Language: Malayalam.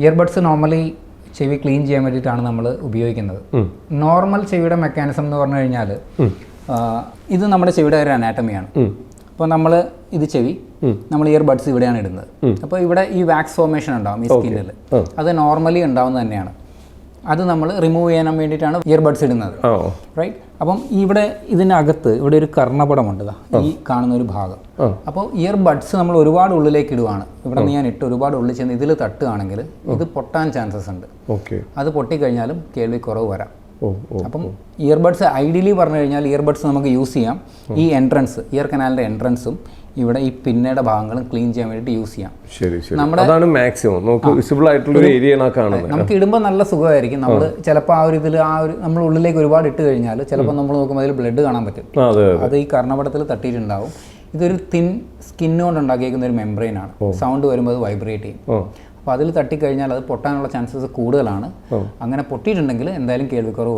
ഇയർബഡ്സ് നോർമലി ചെവി ക്ലീൻ ചെയ്യാൻ വേണ്ടിയിട്ടാണ് നമ്മൾ ഉപയോഗിക്കുന്നത്. നോർമൽ ചെവിയുടെ മെക്കാനിസം എന്ന് പറഞ്ഞു കഴിഞ്ഞാൽ ഇത് നമ്മുടെ ചെവിയുടെ ഒരു അനാറ്റമിയാണ്. അപ്പോൾ നമ്മൾ ഇത് ചെവി നമ്മൾ ഇയർബഡ്സ് ഇവിടെയാണ് ഇടുന്നത്. അപ്പോൾ ഇവിടെ ഈ വാക്സ് ഫോർമേഷൻ ഉണ്ടാവും ഈ സ്കിന്നിൽ, അത് നോർമലി ഉണ്ടാവുന്നത് തന്നെയാണ്. അത് നമ്മൾ റിമൂവ് ചെയ്യാൻ വേണ്ടിയിട്ടാണ് ഇയർബഡ്സ് ഇടുന്നത്, റൈറ്റ്. അപ്പം ഇവിടെ ഇതിനകത്ത് ഇവിടെ ഒരു കർണപടമുണ്ട്, ഈ കാണുന്ന ഒരു ഭാഗം. അപ്പോൾ ഇയർബഡ്സ് നമ്മൾ ഒരുപാട് ഉള്ളിലേക്ക് ഇടുവാണ്. ഇവിടെ നിന്ന് ഞാൻ ഇട്ട് ഒരുപാട് ഉള്ളിൽ ചെന്ന് ഇതിൽ തട്ടുകയാണെങ്കിൽ ഇത് പൊട്ടാൻ ചാൻസസ് ഉണ്ട്. അത് പൊട്ടിക്കഴിഞ്ഞാലും കേൾവി കുറവ് വരാം. അപ്പം ഇയർബഡ്സ് ഐഡിയലി പറഞ്ഞു കഴിഞ്ഞാൽ ഇയർബഡ്സ് നമുക്ക് യൂസ് ചെയ്യാം ഈ എൻട്രൻസ്, ഇയർ കനാലിൻ്റെ എൻട്രൻസും ഇവിടെ ഈ പിന്നയുടെ ഭാഗങ്ങളും ക്ലീൻ ചെയ്യാൻ വേണ്ടിയിട്ട് യൂസ് ചെയ്യാം. നമ്മുടെ നമുക്ക് ഇടുമ്പോൾ നല്ല സുഖമായിരിക്കും. നമ്മൾ ചിലപ്പോൾ ആ ഒരു ഇതിൽ നമ്മൾ ഉള്ളിലേക്ക് ഒരുപാട് ഇട്ട് കഴിഞ്ഞാൽ ചിലപ്പോൾ നമ്മൾ നോക്കുമ്പോൾ അതിൽ ബ്ലഡ് കാണാൻ പറ്റും. അത് ഈ കർണപടത്തിൽ തട്ടിയിട്ടുണ്ടാവും. ഇതൊരു തിൻ സ്കിൻ കൊണ്ട് ഉണ്ടാക്കിയേക്കുന്ന ഒരു മെംബ്രെയിനാണ്. സൗണ്ട് വരുമ്പോൾ അത് വൈബ്രേറ്റ് ചെയ്യും. അപ്പോൾ അതിൽ തട്ടിക്കഴിഞ്ഞാൽ അത് പൊട്ടാനുള്ള ചാൻസസ് കൂടുതലാണ്. അങ്ങനെ പൊട്ടിയിട്ടുണ്ടെങ്കിൽ എന്തായാലും കേൾവിക്കുറവ് വരും.